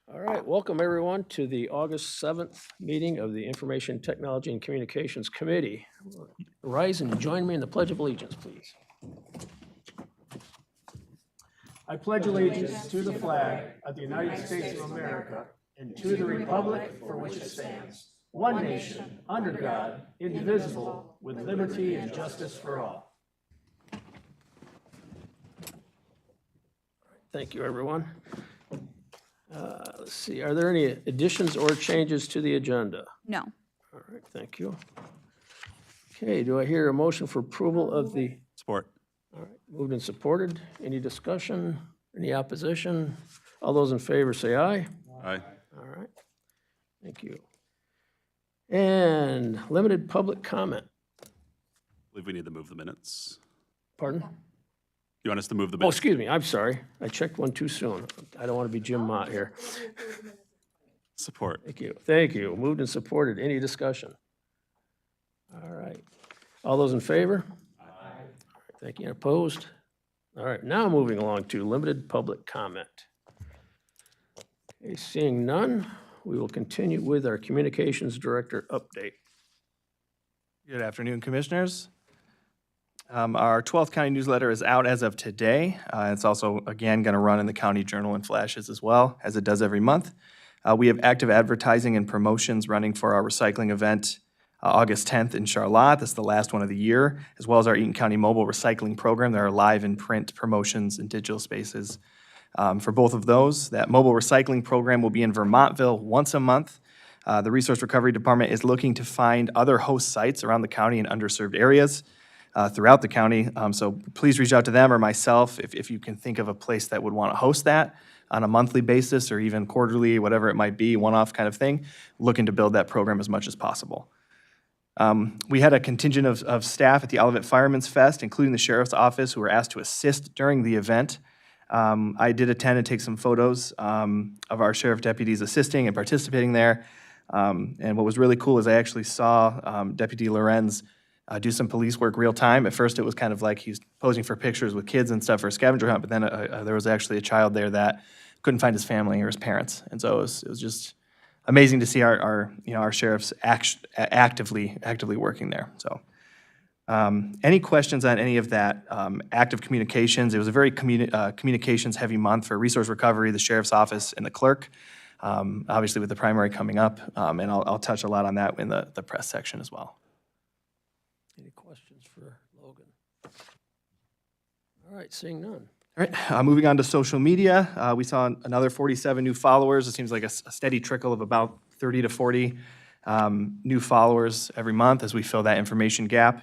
All right, welcome everyone to the August 7th meeting of the Information Technology and Communications Committee. Rise and join me in the Pledge of Allegiance, please. I pledge allegiance to the flag of the United States of America and to the republic for which it stands, one nation, under God, indivisible, with liberty and justice for all. Thank you, everyone. Let's see, are there any additions or changes to the agenda? No. All right, thank you. Okay, do I hear a motion for approval of the, Support. all right, moved and supported? Any discussion? Any opposition? All those in favor say aye. Aye. All right, thank you. And limited public comment. I believe we need to move the minutes. Pardon? You want us to move the Oh, minutes? excuse me, I'm sorry. I checked one too soon. I don't want to be Jim Mott here. Support. Thank you, thank you. Moved and supported. Any discussion? All right. All those in favor? Aye. Thank you. Opposed? All right, now moving along to limited public comment. Okay, seeing none, we will continue with our Communications Director update. Good afternoon, Commissioners. Our 12th County newsletter is out as of today. It's also, again, going to run in the County Journal and flashes as well, as it does every month. We have active advertising and promotions running for our recycling event August 10th in Charlotte. That's the last one of the year, as well as our Eaton County Mobile Recycling Program. There are live and print promotions in digital spaces for both of those. That mobile recycling program will be in Vermontville once a month. The Resource Recovery Department is looking to find other host sites around the county in underserved areas throughout the county. So please reach out to them or myself if you can think of a place that would want to host that on a monthly basis or even quarterly, whatever it might be, one-off kind of thing, looking to build that program as much as possible. We had a contingent of staff at the Olivet Fireman's Fest, including the Sheriff's Office, who were asked to assist during the event. I did attend and take some photos of our sheriff deputies assisting and participating there. And what was really cool is I actually saw Deputy Lorenz do some police work real time. At first, it was kind of like he's posing for pictures with kids and stuff for a scavenger hunt, but then there was actually a child there that couldn't find his family or his parents, and so it was just amazing to see our sheriffs actively working there. So, any questions on any of that active communications? It was a very communications heavy month for Resource Recovery, the Sheriff's Office, and the clerk. Obviously, with the primary coming up, and I'll touch a lot on that in the press section as well. Any questions for Logan? All right, seeing none. All right, moving on to social media, we saw another 47 new followers. It seems like a steady trickle of about 30 to 40 new followers every month as we fill that information gap.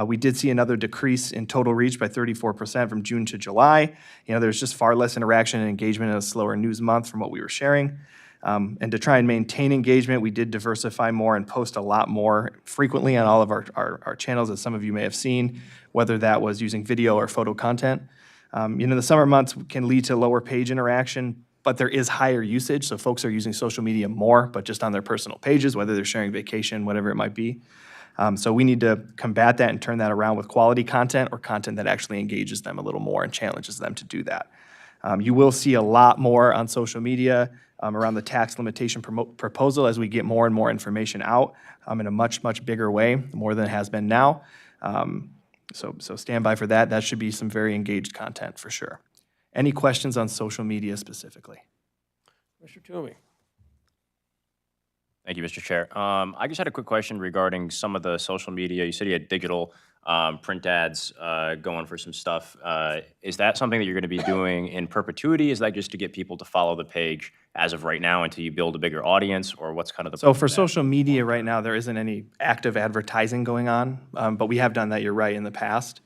We did see another decrease in total reach by 34% from June to July. There's just far less interaction and engagement in a slower news month from what we were sharing. And to try and maintain engagement, we did diversify more and post a lot more frequently on all of our channels, as some of you may have seen, whether that was using video or photo content. The summer months can lead to lower page interaction, but there is higher usage, so folks are using social media more, but just on their personal pages, whether they're sharing vacation, whatever it might be. So we need to combat that and turn that around with quality content or content that actually engages them a little more and challenges them to do that. You will see a lot more on social media around the tax limitation proposal as we get more and more information out in a much, much bigger way, more than it has been now. So stand by for that. That should be some very engaged content for sure. Any questions on social media specifically? Mr. Toomey. Thank you, Mr. Chair. I just had a quick question regarding some of the social media. You said you had digital print ads going for some stuff. Is that something that you're going to be doing in perpetuity? Is that just to get people to follow the page as of right now until you build a bigger audience, or what's kind of the So for social media right now, there isn't any active advertising going on, but we have done that, you're right, in the past.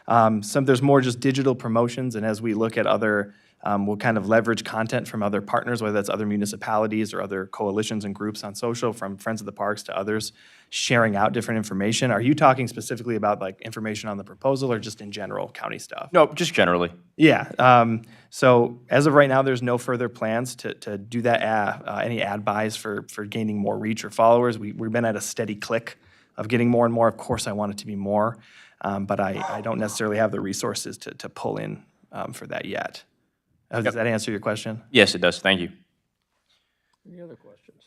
There's more just digital promotions, and as we look at other, we'll kind of leverage content from other partners, whether that's other municipalities or other coalitions and groups on social, from Friends of the Parks to others, sharing out different information. Are you talking specifically about like information on the proposal or just in general county stuff? No, just generally. Yeah. So as of right now, there's no further plans to do that, any ad buys for gaining more reach or followers. We've been at a steady click of getting more and more. Of course, I want it to be more, but I don't necessarily have the resources to pull in for that yet. Does that answer your question? Yes, it does. Thank you. Any other questions?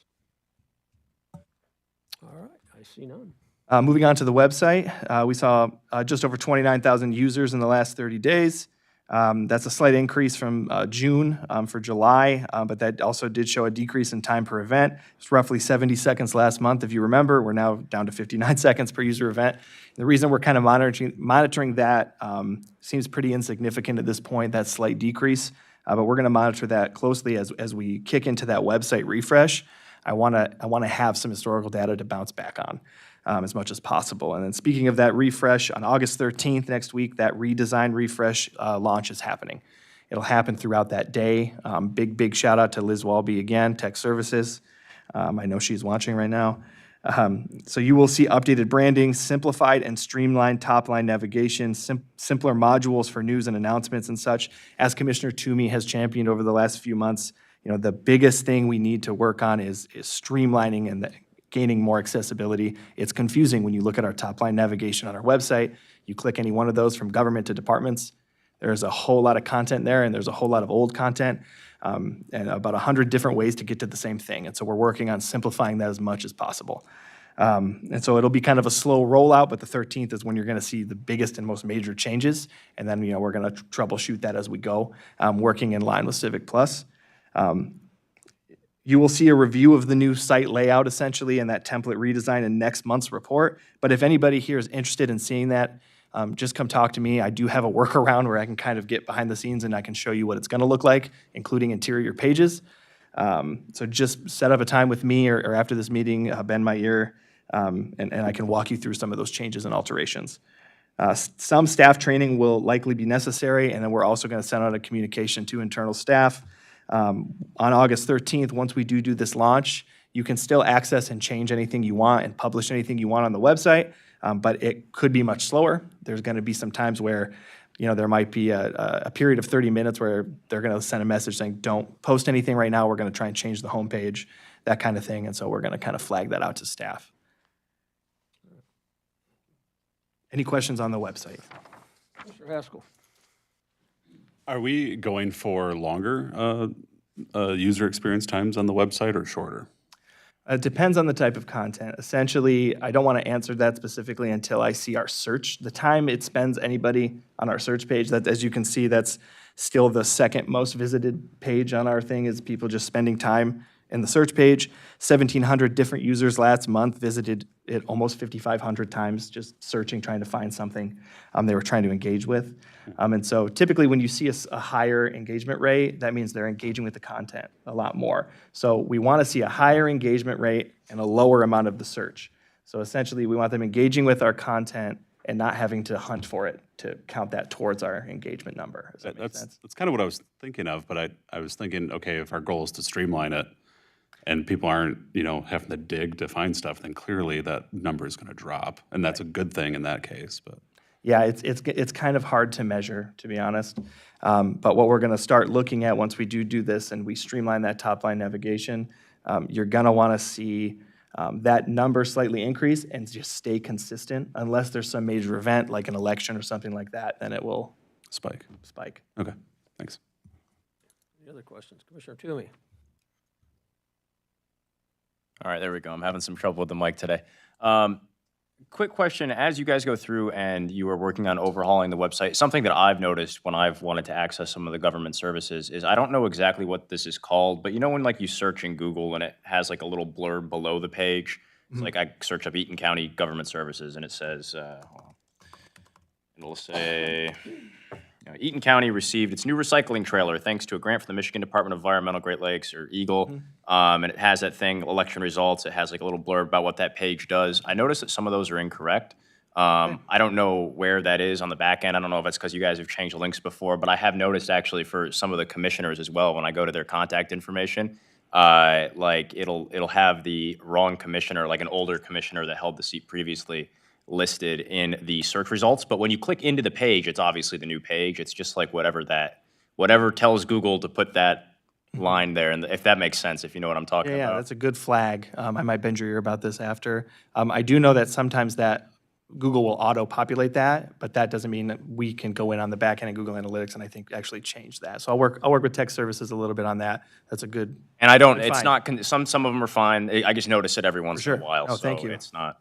All right, I see none. Moving on to the website, we saw just over 29,000 users in the last 30 days. That's a slight increase from June for July, but that also did show a decrease in time per event. It's roughly 70 seconds last month, if you remember. We're now down to 59 seconds per user event. The reason we're kind of monitoring that seems pretty insignificant at this point, that slight decrease, but we're going to monitor that closely as we kick into that website refresh. I want to have some historical data to bounce back on. As much as possible. And then speaking of that refresh, on August 13th, next week, that redesign refresh launch is happening. It'll happen throughout that day. Big shout out to Liz Walby again, Tech Services. I know she's watching right now. So you will see updated branding, simplified and streamlined top-line navigation, simpler modules for news and announcements and such. As Commissioner Toomey has championed over the last few months, the biggest thing we need to work on is streamlining and gaining more accessibility. It's confusing when you look at our top-line navigation on our website. You click any one of those from government to departments. There's a whole lot of content there, and there's a whole lot of old content, and about 100 different ways to get to the same thing. And so we're working on simplifying that as much as possible. And so it'll be kind of a slow rollout, but the 13th is when you're going to see the biggest and most major changes. And then, we're going to troubleshoot that as we go, working in line with Civic Plus. You will see a review of the new site layout, essentially, and that template redesign in next month's report. But if anybody here is interested in seeing that, just come talk to me. I do have a workaround where I can kind of get behind the scenes and I can show you what it's going to look like, including interior pages. So just set up a time with me or after this meeting, bend my ear, and I can walk you through some of those changes and alterations. Some staff training will likely be necessary, and then we're also going to send out a communication to internal staff. On August 13th, once we do this launch, you can still access and change anything you want and publish anything you want on the website, but it could be much slower. There's going to be some times where, there might be a period of 30 minutes where they're going to send a message saying, don't post anything right now, we're going to try and change the homepage, that kind of thing, and so we're going to kind of flag that out to staff. Any questions on the website? Mr. Haskell. Are we going for longer user experience times on the website or shorter? It depends on the type of content. Essentially, I don't want to answer that specifically until I see our search. The time it spends anybody on our search page, that, as you can see, that's still the second most visited page on our thing, is people just spending time in the search page. 1,700 different users last month visited it almost 5,500 times, just searching, trying to find something they were trying to engage with. And so typically when you see a higher engagement rate, that means they're engaging with the content a lot more. So we want to see a higher engagement rate and a lower amount of the search. So essentially we want them engaging with our content and not having to hunt for it to count that towards our engagement number. Does that make sense? That's kind of what I was thinking of, but I was thinking, okay, if our goal is to streamline it and people aren't, having to dig to find stuff, then clearly that number is going to drop. And that's a good thing in that case, but. Yeah, it's kind of hard to measure, to be honest. But what we're going to start looking at once we do this and we streamline that top-line navigation, you're going to want to see that number slightly increase and just stay consistent. Unless there's some major event like an election or something like that, then it will Spike. Okay, thanks. Any other questions? Commissioner Toomey. All right, there we go. I'm having some trouble with the mic today. Quick question, as you guys go through and you are working on overhauling the website, something that I've noticed when I've wanted to access some of the government services is I don't know exactly what this is called, but when you search in Google and it has like a little blurb below the page, it's like I search up Eaton County Government Services and it says, it'll say, Eaton County received its new recycling trailer thanks to a grant from the Michigan Department of Environmental Great Lakes, or EGLE. And it has that thing, election results. It has like a little blurb about what that page does. I noticed that some of those are incorrect. I don't know where that is on the back end. I don't know if it's because you guys have changed links before, but I have noticed actually for some of the commissioners as well, when I go to their contact information, like it'll have the wrong commissioner, like an older commissioner that held the seat previously, listed in the search results, but when you click into the page, it's obviously the new page. It's just like whatever tells Google to put that line there, and if that makes sense, if you know what I'm talking about. Yeah, that's a good flag. I might bend your ear about this after. I do know that sometimes that Google will auto-populate that, but that doesn't mean that we can go in on the back end of Google Analytics and I think actually change that. So I'll work with tech services a little bit on that. That's a good. And I don't, Good it's find. not, some of them are fine. I just notice it every once in a sure. while. Oh, thank so you. It's not,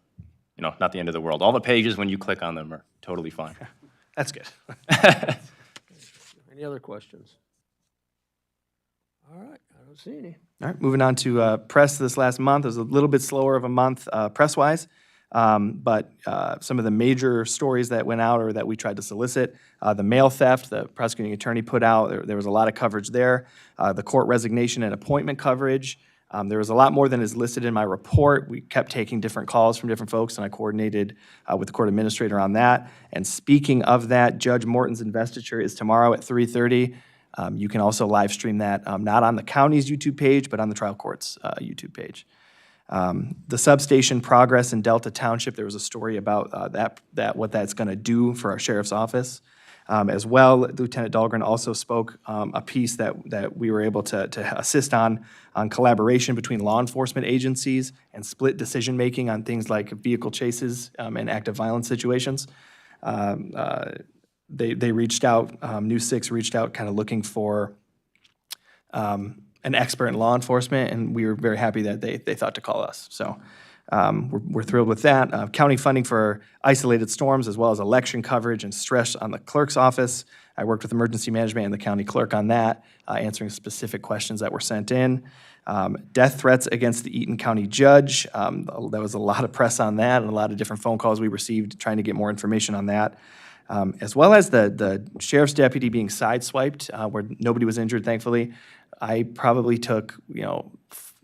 not the end of the world. All the pages, when you click on them, are totally fine. That's good. Any other questions? All right, I don't see any. All right, moving on to press this last month. It was a little bit slower of a month press-wise, but some of the major stories that went out or that we tried to solicit, the mail theft, the prosecuting attorney put out, there was a lot of coverage there. The court resignation and appointment coverage. There was a lot more than is listed in my report. We kept taking different calls from different folks, and I coordinated with the court administrator on that. And speaking of that, Judge Morton's investiture is tomorrow at 3:30. You can also live stream that, not on the county's YouTube page, but on the trial court's YouTube page. The substation progress in Delta Township, there was a story about what that's going to do for our sheriff's office. As well, Lieutenant Dahlgren also spoke a piece that we were able to assist on collaboration between law enforcement agencies and split decision-making on things like vehicle chases and active violence situations. They reached out, News 6 reached out kind of looking for an expert in law enforcement, and we were very happy that they thought to call us. So we're thrilled with that. County funding for isolated storms as well as election coverage and stress on the clerk's office. I worked with emergency management and the county clerk on that, answering specific questions that were sent in. Death threats against the Eaton County judge. There was a lot of press on that and a lot of different phone calls we received trying to get more information on that. As well as the sheriff's deputy being sideswiped, where nobody was injured, thankfully. I probably took,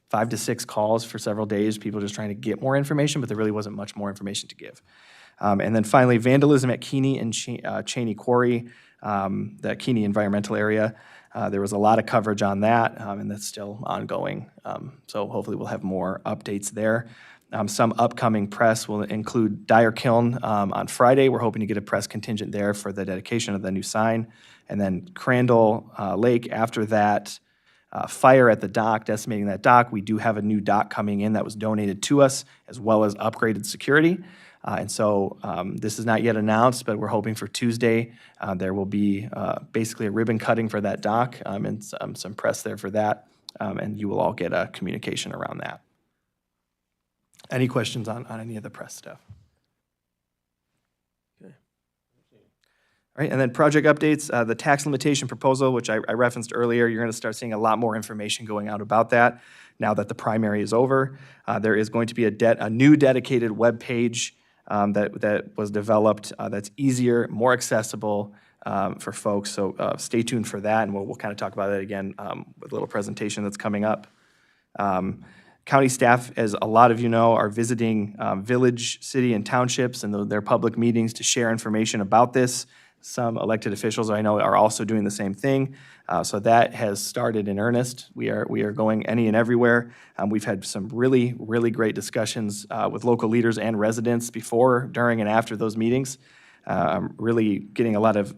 5 to 6 calls for several days, people just trying to get more information, but there really wasn't much more information to give. And then finally, vandalism at Keeney and Cheney Quarry, the Keeney environmental area. There was a lot of coverage on that, and that's still ongoing. So hopefully we'll have more updates there. Some upcoming press will include Dyer Kiln on Friday. We're hoping to get a press contingent there for the dedication of the new sign. And then Crandall Lake after that. Fire at the dock, decimating that dock. We do have a new dock coming in that was donated to us, as well as upgraded security. And so this is not yet announced, but we're hoping for Tuesday. There will be basically a ribbon cutting for that dock and some press there for that. And you will all get a communication around that. Any questions on any of the press stuff? Okay. All right, and then project updates, the tax limitation proposal, which I referenced earlier, you're going to start seeing a lot more information going out about that now that the primary is over. There is going to be a new dedicated web page that was developed that's easier, more accessible for folks. So stay tuned for that, and we'll kind of talk about it again with a little presentation that's coming up. County staff, as a lot of you know, are visiting village, city, and townships and their public meetings to share information about this. Some elected officials I know are also doing the same thing. So that has started in earnest. We are going any and everywhere. We've had some really, really great discussions with local leaders and residents before, during, and after those meetings. Really getting a lot of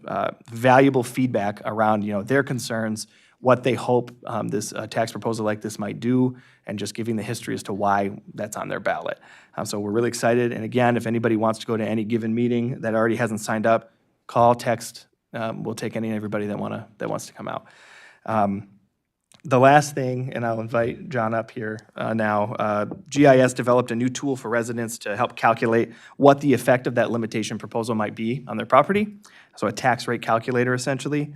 valuable feedback around their concerns, what they hope this tax proposal like this might do, and just giving the history as to why that's on their ballot. So we're really excited. And again, if anybody wants to go to any given meeting that already hasn't signed up, call, text. We'll take any and everybody that wants to come out. The last thing, and I'll invite John up here now, GIS developed a new tool for residents to help calculate what the effect of that limitation proposal might be on their property. So a tax rate calculator, essentially.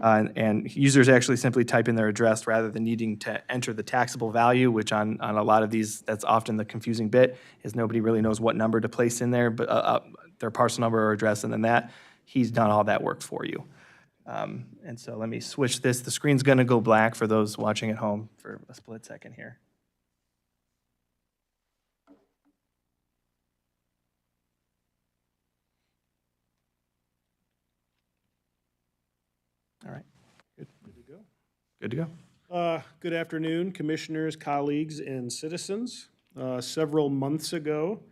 And users actually simply type in their address rather than needing to enter the taxable value, which on a lot of these, that's often the confusing bit, is nobody really knows what number to place in there, but their parcel number or address, and then that. He's done all that work for you. And so let me switch this. The screen's going to go black for those watching at home for a split second here. All right. Good to go. Good to go. Good afternoon, commissioners, colleagues, and citizens. Several months ago,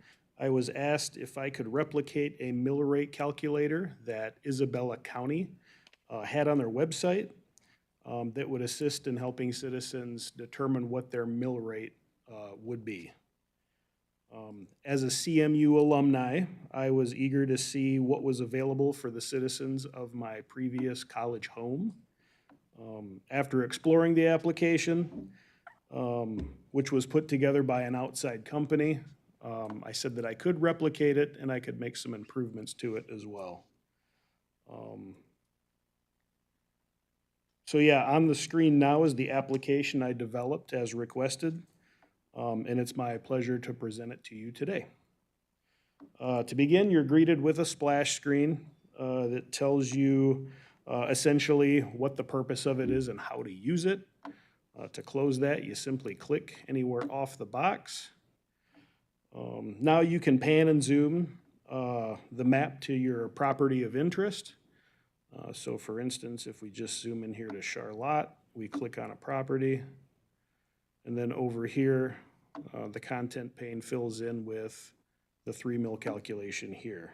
I was asked if I could replicate a mill rate calculator that Isabella County had on their website that would assist in helping citizens determine what their mill rate would be. As a CMU alumni, I was eager to see what was available for the citizens of my previous college home. After exploring the application, which was put together by an outside company, I said that I could replicate it and I could make some improvements to it as well. So yeah, on the screen now is the application I developed as requested, and it's my pleasure to present it to you today. To begin, you're greeted with a splash screen that tells you essentially what the purpose of it is and how to use it. To close that, you simply click anywhere off the box. Now you can pan and zoom the map to your property of interest. So for instance, if we just zoom in here to Charlotte, we click on a property. And then over here, the content pane fills in with the 3 mil calculation here.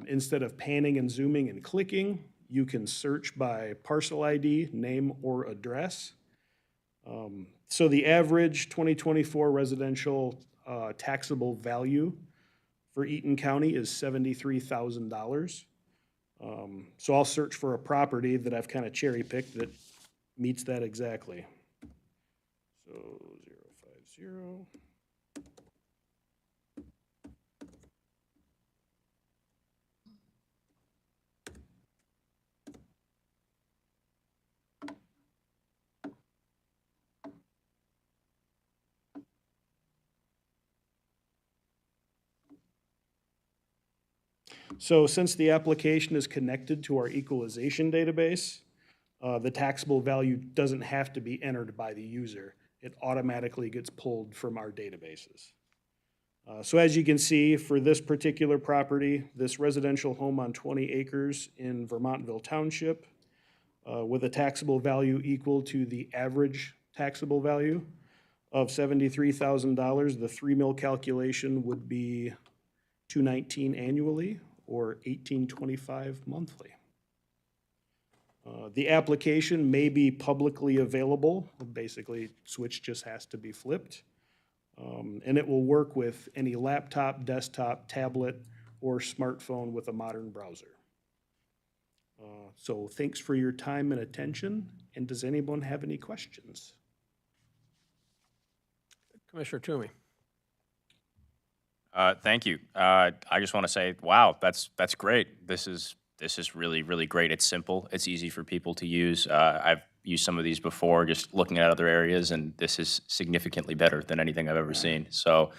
Instead of panning and zooming and clicking, you can search by parcel ID, name, or address. So the average 2024 residential taxable value for Eaton County is $73,000. So I'll search for a property that I've kind of cherry-picked that meets that exactly. So 050. So since the application is connected to our equalization database, the taxable value doesn't have to be entered by the user. It automatically gets pulled from our databases. So as you can see, for this particular property, this residential home on 20 acres in Vermontville Township, with a taxable value equal to the average taxable value of $73,000, the 3 mil calculation would be $219 annually or $1825 monthly. The application may be publicly available. Basically, switch just has to be flipped. And it will work with any laptop, desktop, tablet, or smartphone with a modern browser. So thanks for your time and attention. And does anyone have any questions? Commissioner Toomey. Thank you. I just want to say, wow, that's great. This is really, really great. It's simple. It's easy for people to use. I've used some of these before, just looking at other areas, and this is significantly better than anything I've ever seen. So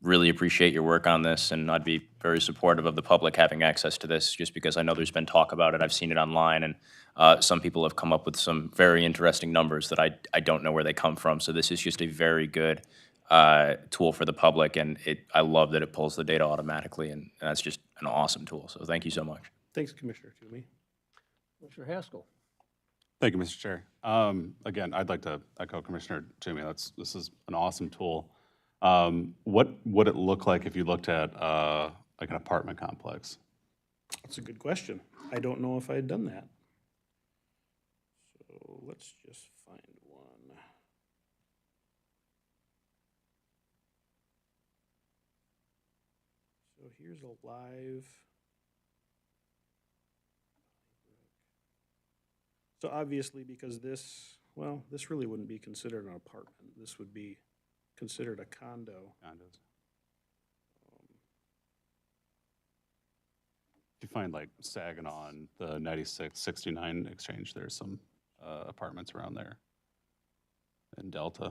really appreciate your work on this, and I'd be very supportive of the public having access to this, just because I know there's been talk about it. I've seen it online, and some people have come up with some very interesting numbers that I don't know where they come from. So this is just a very good tool for the public, and I love that it pulls the data automatically, and that's just an awesome tool. So thank you so much. Thanks, Commissioner Toomey. Commissioner Haskell. Thank you, Mr. Chair. Again, I'd like to echo Commissioner Toomey. This is an awesome tool. What would it look like if you looked at like an apartment complex? That's a good question. I don't know if I had done that. So let's just find one. So here's a live. So obviously, because this really wouldn't be considered an apartment. This would be considered a condo. Condos. If you find like Saginaw and the 9669 exchange, there's some apartments around there. In Delta.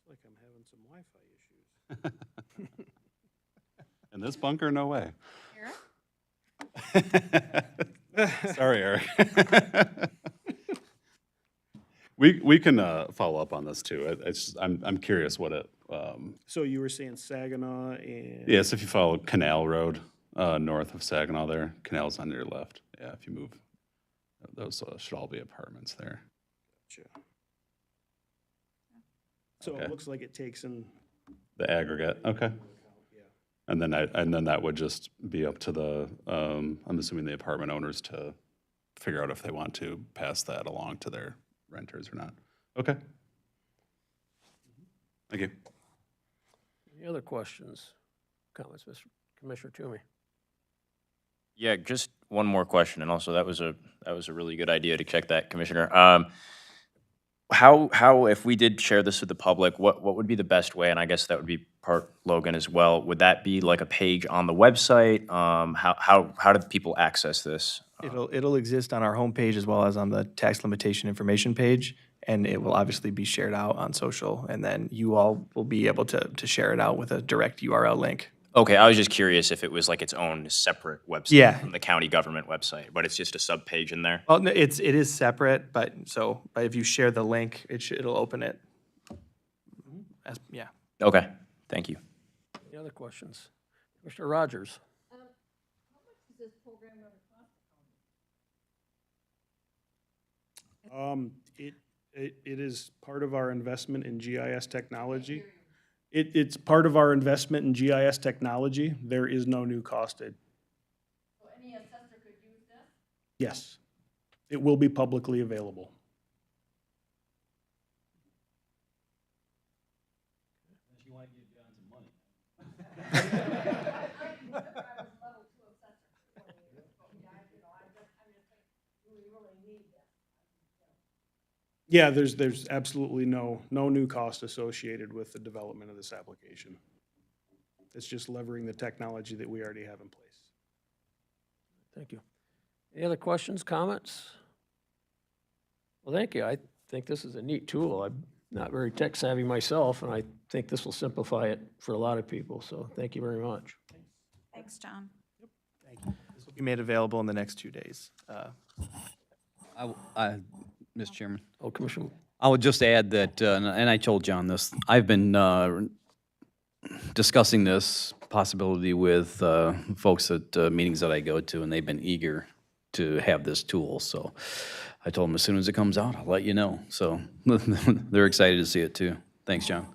Looks like I'm having some Wi-Fi issues. In this bunker, no way. Eric? Sorry, Eric. We can follow up on this too. I'm curious what it. So you were saying Saginaw and? Yes, if you follow Canal Road north of Saginaw, there, Canal's on your left. Yeah, if you move, those should all be apartments there. Gotcha. So Okay. it looks like it takes in. The aggregate, okay. Yeah. And then that would just be up to the I'm assuming the apartment owners to figure out if they want to pass that along to their renters or not. Okay, Thank you. Any other questions, comments, Mr. Commissioner Toomey? Yeah, just one more question, and also that was a really good idea to check that, Commissioner. How if we did share this with the public, what would be the best way? And I guess that would be part Logan as well. Would that be like a page on the website? How do people access this? It'll exist on our homepage as well as on the tax limitation information page, and it will obviously be shared out on social, and then you all will be able to share it out with a direct URL link. Okay, I was just curious if it was like its own separate website Yeah. from the county government website, but it's just a sub page in there. Well, no, it is separate, but if you share the link, it'll open it. Yeah. Okay, thank you. Any other questions? Commissioner Rogers? It is part of our investment in GIS technology. It's part of our investment in GIS technology. There is no new cost. So any assessor could use this? Yes. It will be publicly available. Yeah, there's absolutely no new cost associated with the development of this application. It's just levering the technology that we already have in place. Thank you. Any other questions, comments? Well, thank you. I think this is a neat tool. I'm not very tech savvy myself, and I think this will simplify it for a lot of people, so thank you very much. Thanks, John. This will be made available in the next 2 days. Mr. Chairman, Oh, Commissioner, I would just add that, and I told John this, I've been discussing this possibility with folks at meetings that I go to, and they've been eager to have this tool. So I told them as soon as it comes out, I'll let you know. So they're excited to see it too. Thanks, John.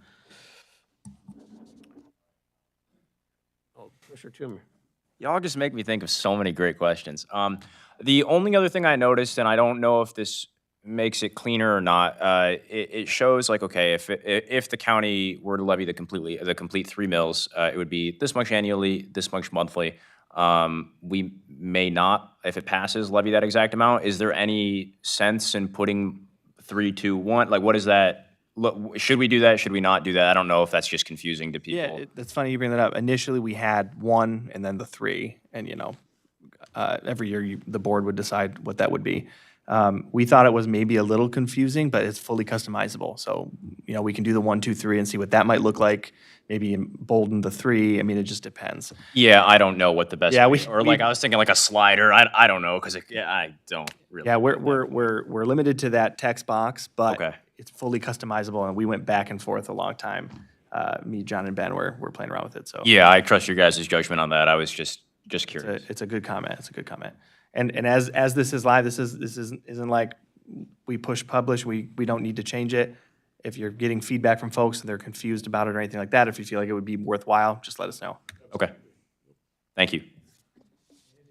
oh, Commissioner Toomey. Y'all just make me think of so many great questions. The only other thing I noticed, and I don't know if this makes it cleaner or not, it shows like, okay, if the county were to levy the complete 3 mills, it would be this much annually, this much monthly. We may not, if it passes, levy that exact amount. Is there any sense in putting 3, 2, 1? Like, what is that? Should we do that? Should we not do that? I don't know if that's just confusing to people. Yeah, that's funny you bring that up. Initially, we had 1 and then the 3, and every year the board would decide what that would be. We thought it was maybe a little confusing, but it's fully customizable. So, we can do the 1, 2, 3 and see what that might look like. Maybe embolden the 3. I mean, it just depends. Yeah, I don't know what the best. Yeah, I was thinking like a slider. I don't know because I don't really. Yeah, we're limited to that text box, but Okay. it's fully customizable, and we went back and forth a long time. Me, John, and Ben were playing around with it. So Yeah, I trust your guys' judgment on that. I was just curious. it's a good comment. It's a good comment. And as this is live, this isn't like we push publish. We don't need to change it. If you're getting feedback from folks and they're confused about it or anything like that, if you feel like it would be worthwhile, just let us know. Okay. Thank you.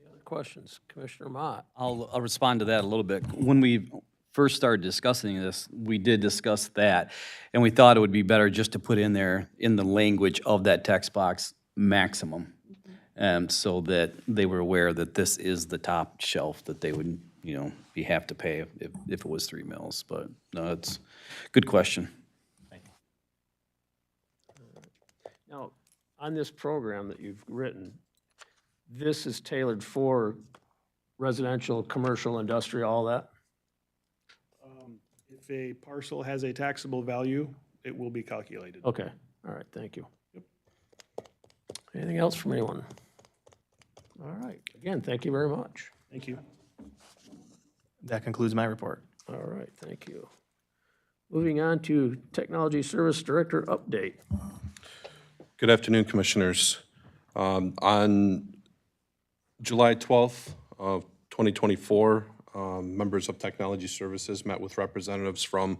Other questions? Commissioner Mott? I'll respond to that a little bit. When we first started discussing this, we did discuss that, and we thought it would be better just to put in there, in the language of that text box, maximum, so that they were aware that this is the top shelf that they would, have to pay if it was 3 mills. But no, it's a good question. Now, on this program that you've written, this is tailored for residential, commercial, industrial, all that? If a parcel has a taxable value, it will be calculated. Okay, all right, thank you. Anything else from anyone? All right, again, thank you very much. Thank you. That concludes my report. All right, thank you. Moving on to Technology Service Director update. Good afternoon, Commissioners. On July 12th of 2024, members of Technology Services met with representatives from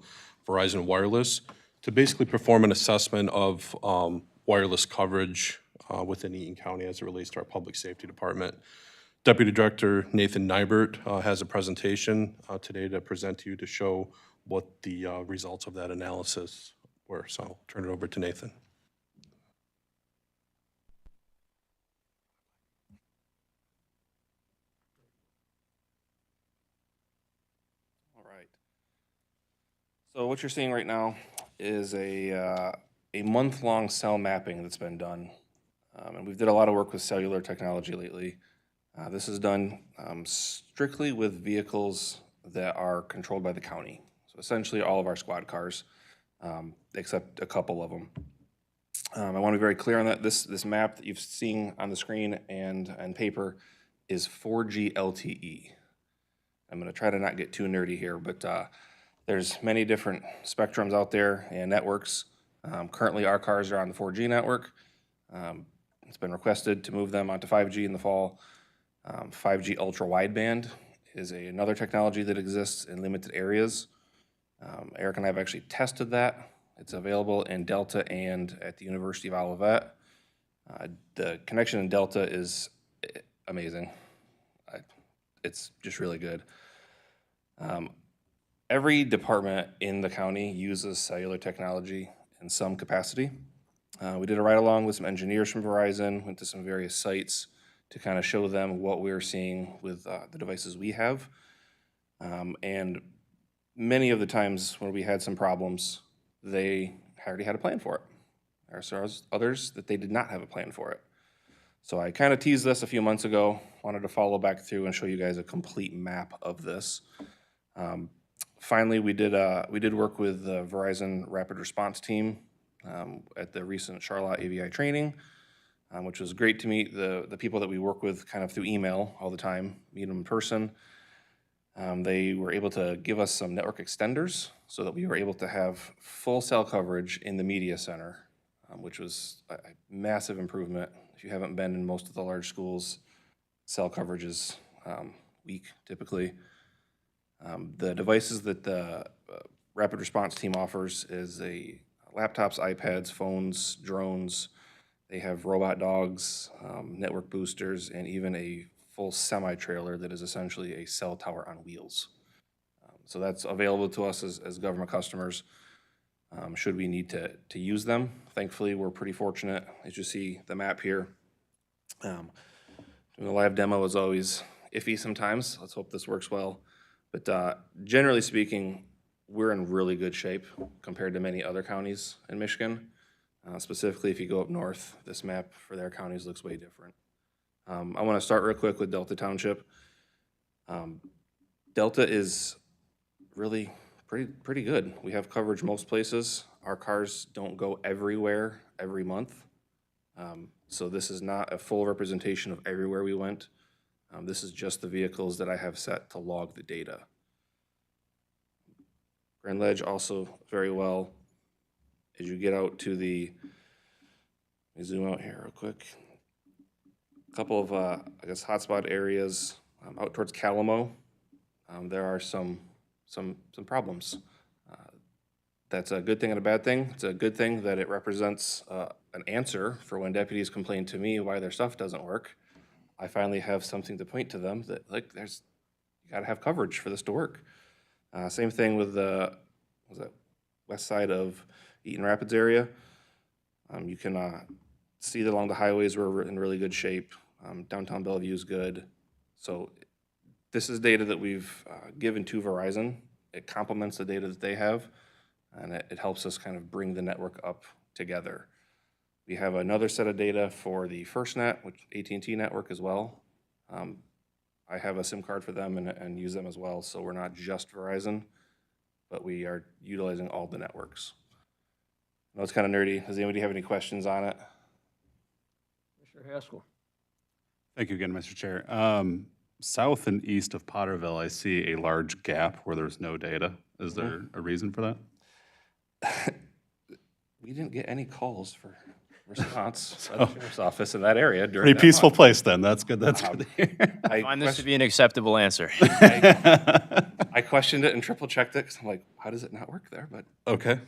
Verizon Wireless to basically perform an assessment of wireless coverage within Eaton County as it relates to our Public Safety Department. Deputy Director Nathan Nybert has a presentation today to present to you to show what the results of that analysis were. So I'll turn it over to Nathan. All right. So what you're seeing right now is a month-long cell mapping that's been done. And we've did a lot of work with cellular technology lately. This is done strictly with vehicles that are controlled by the county. So essentially all of our squad cars, except a couple of them. I want to be very clear on that. This map that you've seen on the screen and paper is 4G LTE. I'm going to try to not get too nerdy here, but there's many different spectrums out there and networks. Currently, our cars are on the 4G network. It's been requested to move them onto 5G in the fall. 5G ultra wideband is another technology that exists in limited areas. Eric and I have actually tested that. It's available in Delta and at the University of Olivet. The connection in Delta is amazing. It's just really good. Every department in the county uses cellular technology in some capacity. We did a ride-along with some engineers from Verizon, went to some various sites to kind of show them what we were seeing with the devices we have. And many of the times when we had some problems, they already had a plan for it. There are others that they did not have a plan for it. So I kind of teased this a few months ago, wanted to follow back through and show you guys a complete map of this. Finally, we did work with the Verizon Rapid Response team at the recent Charlotte AVI training, which was great to meet the people that we work with kind of through email all the time, meet them in person. They were able to give us some network extenders so that we were able to have full cell coverage in the media center, which was a massive improvement. If you haven't been in most of the large schools, cell coverage is weak typically. The devices that the Rapid Response team offers is laptops, iPads, phones, drones. They have robot dogs, network boosters, and even a full semi-trailer that is essentially a cell tower on wheels. So that's available to us as government customers, should we need to use them. Thankfully, we're pretty fortunate. As you see the map here, doing a live demo is always iffy sometimes. Let's hope this works well. But generally speaking, we're in really good shape compared to many other counties in Michigan. Specifically, if you go up north, this map for their counties looks way different. I want to start real quick with Delta Township. Delta is really pretty good. We have coverage most places. Our cars don't go everywhere every month. So this is not a full representation of everywhere we went. This is just the vehicles that I have set to log the data. Grand Ledge also very well. As you get out to let me zoom out here real quick. A couple of, I guess, hotspot areas out towards Calamo. There are some problems. That's a good thing and a bad thing. It's a good thing that it represents an answer for when deputies complain to me why their stuff doesn't work. I finally have something to point to them that, like, you gotta have coverage for this to work. Same thing with the, west side of Eaton Rapids area. You can see that along the highways we're in really good shape. Downtown Bellevue is good. So this is data that we've given to Verizon. It complements the data that they have, and it helps us kind of bring the network up together. We have another set of data for the FirstNet, which AT&T network as well. I have a SIM card for them and use them as well, so we're not just Verizon, but we are utilizing all the networks. I know it's kind of nerdy. Does anybody have any questions on it? Commissioner Haskell. Thank you again, Mr. Chair. South and east of Potterville, I see a large gap where there's no data. Is there a reason for that? We didn't get any calls for response by the sheriff's office in that area during Pretty that peaceful month. place then. That's good. That's good to hear. I Find this to question- be an acceptable answer. I questioned it and triple checked it because I'm like, how does it not work there? But Okay.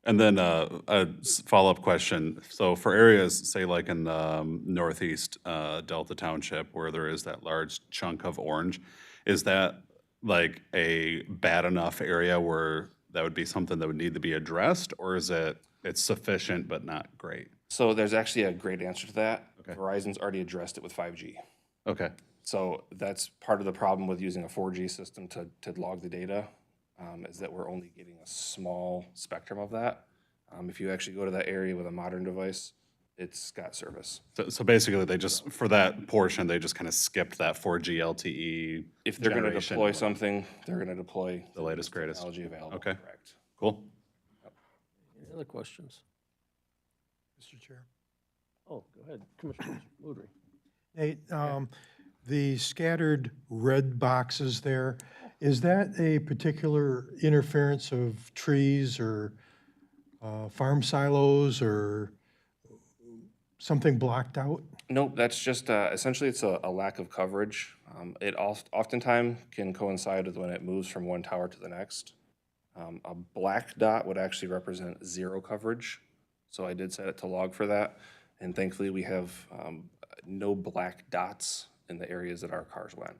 And then a follow-up question. So for areas, say like in the northeast Delta Township, where there is that large chunk of orange, is that like a bad enough area where that would be something that would need to be addressed, or is it's sufficient but not great? So there's actually a great answer to that. Verizon's already addressed it with 5G. Okay, So that's part of the problem with using a 4G system to log the data, is that we're only getting a small spectrum of that. If you actually go to that area with a modern device, it's got service. so basically they just, for that portion, they just kind of skipped that 4G LTE If they're gonna generation. deploy something, they're gonna deploy The latest, greatest. technology available, Okay. correct? Cool. Any other questions? Mr. Chair. Oh, go ahead, Commissioner Woodring. Nate, the scattered red boxes there, is that a particular interference of trees or farm silos or something blocked out? Nope, that's just, essentially it's a lack of coverage. It oftentimes can coincide with when it moves from one tower to the next. A black dot would actually represent zero coverage, so I did set it to log for that. And thankfully, we have no black dots in the areas that our cars went.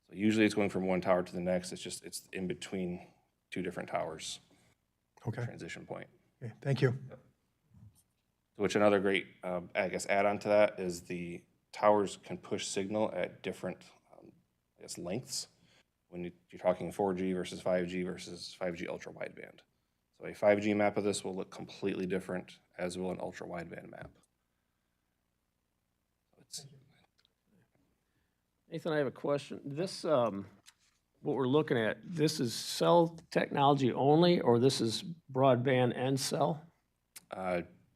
So usually it's going from one tower to the next, it's in between two different towers, Okay, transition point. okay, thank you. Which another great, I guess, add-on to that is the towers can push signal at different, I guess, lengths. When you're talking 4G versus 5G ultra wideband. So a 5G map of this will look completely different, as will an ultra wideband map. Nathan, I have a question. This, what we're looking at, this is cell technology only, or this is broadband and cell?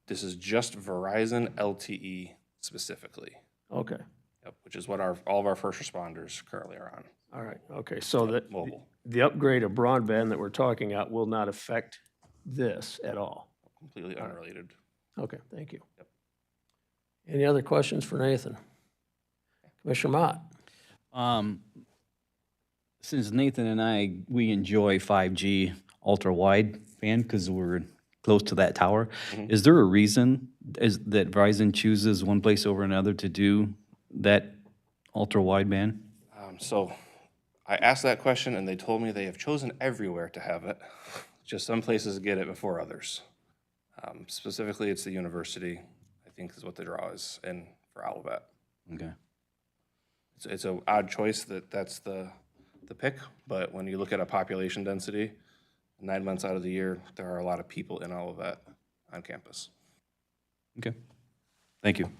This is just Verizon LTE specifically, Okay, yep, which is what all of our first responders currently are on, all right, okay, so that, mobile, the upgrade of broadband that we're talking about will not affect this at all? completely unrelated. Okay, thank you. Any other questions for Nathan? Commissioner Mott? Since Nathan and I, we enjoy 5G ultra wideband because we're close to that tower, is there a reason that Verizon chooses one place over another to do that ultra wideband? So I asked that question and they told me they have chosen everywhere to have it. Just some places get it before others. Specifically, it's the university, I think is what the draw is, and for Olivet. Okay. It's an odd choice that's the pick, but when you look at a population density, 9 months out of the year, there are a lot of people in Olivet on campus. Okay. Thank you.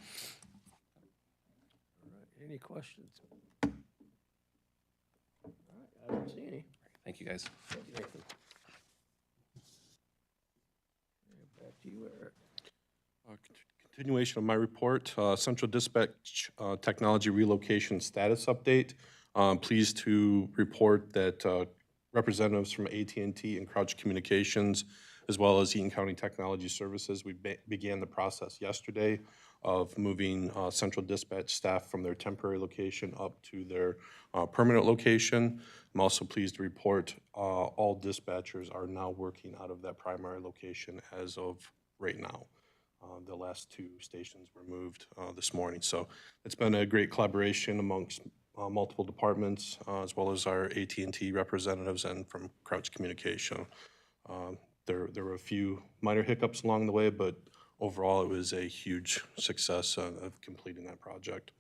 Any questions? All right, I don't see any. Thank you, guys. Thank you, Nathan. Back to you, Eric. Continuation of my report, Central Dispatch Technology Relocation Status Update. Pleased to report that representatives from AT&T and Crouch Communications, as well as Eaton County Technology Services, we began the process yesterday of moving Central Dispatch staff from their temporary location up to their permanent location. I'm also pleased to report all dispatchers are now working out of that primary location as of right now. The last two stations were moved this morning. So it's been a great collaboration amongst multiple departments, as well as our AT&T representatives and from Crouch Communication. There were a few minor hiccups along the way, but overall it was a huge success of completing that project.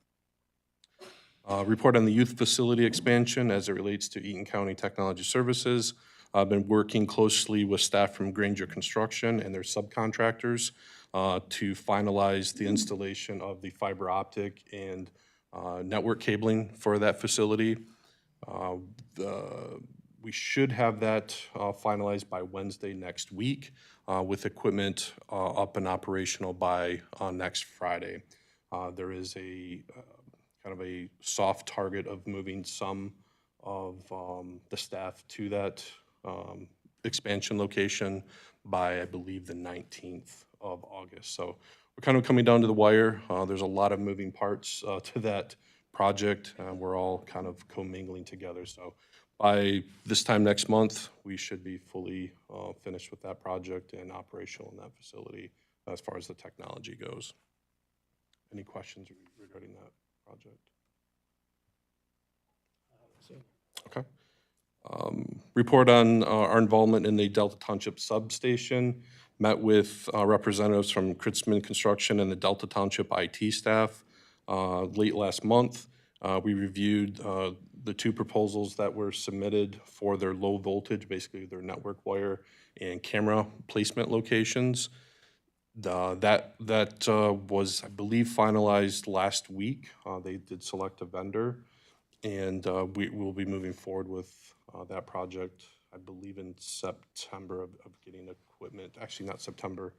Report on the youth facility expansion as it relates to Eaton County Technology Services. I've been working closely with staff from Granger Construction and their subcontractors to finalize the installation of the fiber optic and network cabling for that facility. We should have that finalized by Wednesday next week with equipment up and operational by next Friday. There is a kind of a soft target of moving some of the staff to that expansion location by, I believe, the 19th of August. So we're kind of coming down to the wire. There's a lot of moving parts to that project. We're all kind of commingling together. So by this time next month, we should be fully finished with that project and operational in that facility as far as the technology goes. Any questions regarding that project? Okay. Report on our involvement in the Delta Township substation. Met with representatives from Kritzman Construction and the Delta Township IT staff late last month. We reviewed the two proposals that were submitted for their low voltage, basically their network wire and camera placement locations. That was, I believe, finalized last week. They did select a vendor, and we will be moving forward with that project, I believe, in September of getting equipment. Actually, not September,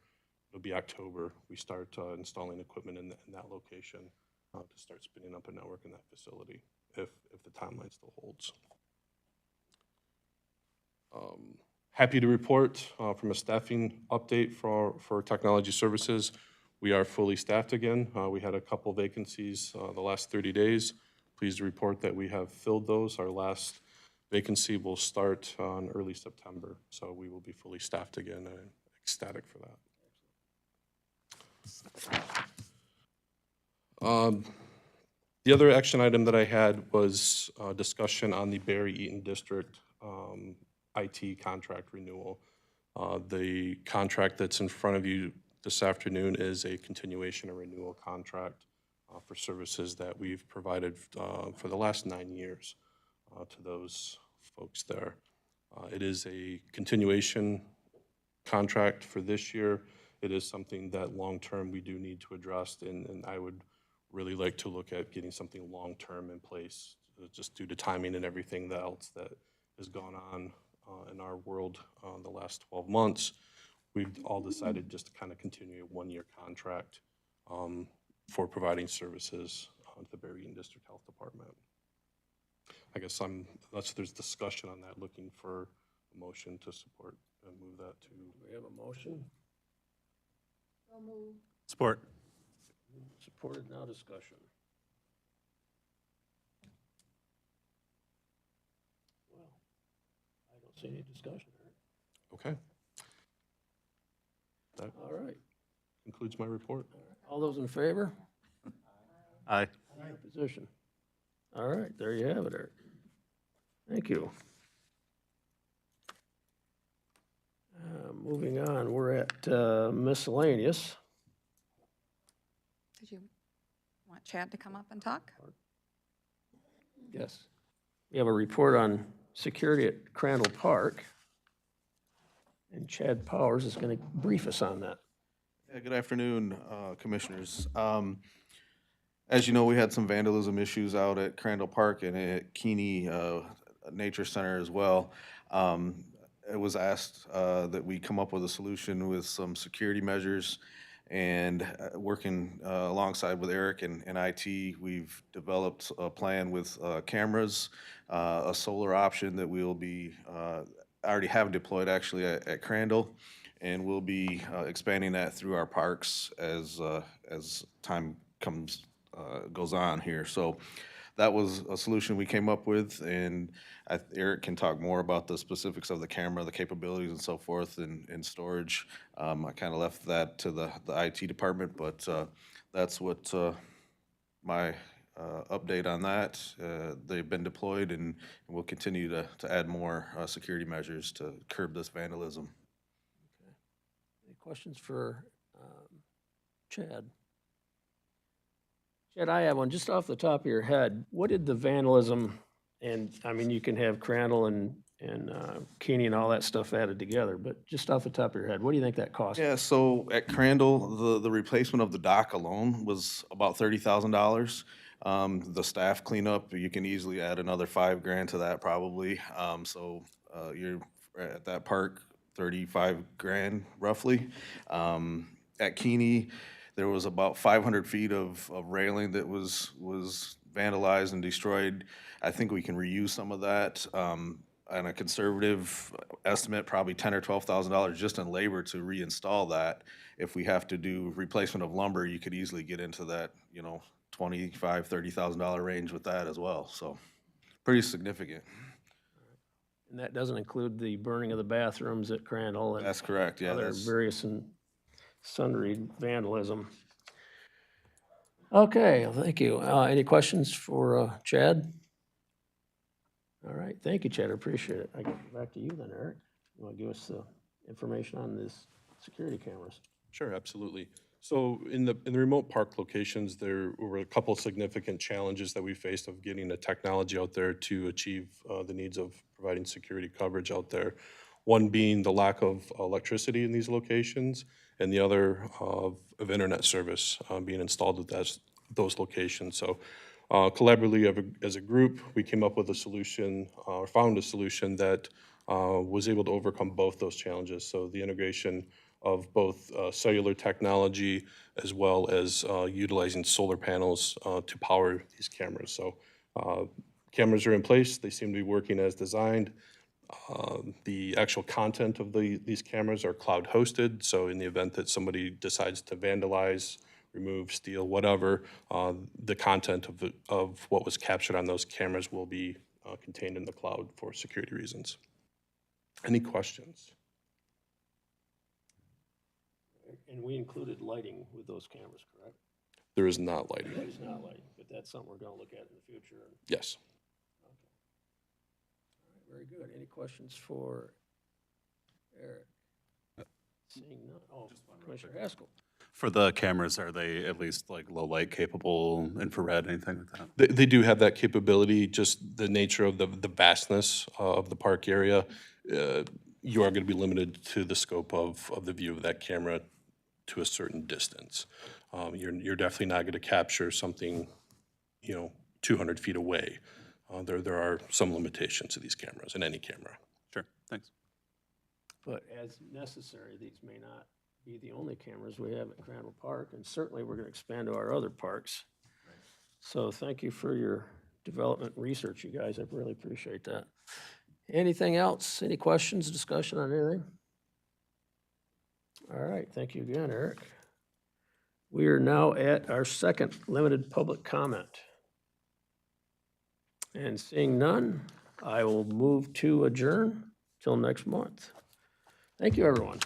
it'll be October. We start installing equipment in that location to start spinning up a network in that facility, if the timeline still holds. Happy to report from a staffing update for technology services. We are fully staffed again. We had a couple vacancies the last 30 days. Pleased to report that we have filled those. Our last vacancy will start on early September, so we will be fully staffed again, and ecstatic for that. The other action item that I had was a discussion on the Barry Eaton District IT contract renewal. The contract that's in front of you this afternoon is a continuation and renewal contract for services that we've provided for the last 9 years to those folks there. It is a continuation contract for this year. It is something that long-term we do need to address, and I would really like to look at getting something long-term in place, just due to timing and everything else that has gone on in our world the last 12 months. We've all decided just to kind of continue a one-year contract for providing services to the Barry Eaton District Health Department. I guess unless there's discussion on that, looking for a motion to support and move that to. We have a motion. Support. Supported, now discussion. Well, I don't see any discussion. Okay. That All right. concludes my report. All those in favor? Aye. Opposition? All right, there you have it, Eric. Thank you. Moving on, we're at miscellaneous. Did you want Chad to come up and talk? Yes. We have a report on security at Crandall Park. And Chad Powers is going to brief us on that. Yeah, good afternoon, Commissioners. As you know, we had some vandalism issues out at Crandall Park and at Keeney Nature Center as well. It was asked that we come up with a solution with some security measures, and working alongside with Eric and IT, we've developed a plan with cameras, a solar option that we'll be, already have deployed actually at Crandall, and we'll be expanding that through our parks as time goes on here. So that was a solution we came up with, and Eric can talk more about the specifics of the camera, the capabilities and so forth, and storage. I kind of left that to the IT department, but that's what my update on that. They've been deployed, and we'll continue to add more security measures to curb this vandalism. Any questions for Chad? Chad, I have one just off the top of your head. What did the vandalism, and I mean, you can have Crandall and Keeney and all that stuff added together, but just off the top of your head, what do you think that cost? Yeah, so at Crandall, the replacement of the dock alone was about $30,000. The staff cleanup, you can easily add another $5,000 to that probably. So you're at that park, $35,000 roughly. At Keeney, there was about 500 feet of railing that was vandalized and destroyed. I think we can reuse some of that. On a conservative estimate, probably $10,000 or $12,000 just in labor to reinstall that. If we have to do replacement of lumber, you could easily get into that, $25,000, $30,000 range with that as well. So pretty significant. And that doesn't include the burning of the bathrooms at Crandall and That's correct, yeah. other various and sundry vandalism. Okay, well, thank you. Any questions for Chad? All right, thank you, Chad, I appreciate it. I get back to you then, Eric. You want to give us the information on this security cameras? Sure, absolutely. So in the remote park locations, there were a couple significant challenges that we faced of getting the technology out there to achieve the needs of providing security coverage out there. One being the lack of electricity in these locations, and the other of internet service being installed at those locations. So collaboratively as a group, we came up with a solution, or found a solution that was able to overcome both those challenges. So the integration of both cellular technology as well as utilizing solar panels to power these cameras. So cameras are in place, they seem to be working as designed. The actual content of these cameras are cloud hosted, so in the event that somebody decides to vandalize, remove, steal, whatever, the content of what was captured on those cameras will be contained in the cloud for security reasons. Any questions? And we included lighting with those cameras, correct? There is not lighting. There's not lighting, but that's something we're gonna look at in the future. Yes. Very good. Any questions for Eric? Seeing none. Oh, Commissioner Haskell. For the cameras, are they at least like low light capable, infrared, anything like that? They do have that capability, just the nature of the vastness of the park area. You are going to be limited to the scope of the view of that camera to a certain distance. You're definitely not going to capture something, 200 feet away. There are some limitations to these cameras, in any camera. Sure, thanks. But as necessary, these may not be the only cameras we have at Crandall Park, and certainly we're going to expand to our other parks. So thank you for your development and research, you guys. I really appreciate that. Anything else? Any questions, discussion on anything? All right, thank you again, Eric. We are now at our second limited public comment. And seeing none, I will move to adjourn till next month. Thank you, everyone.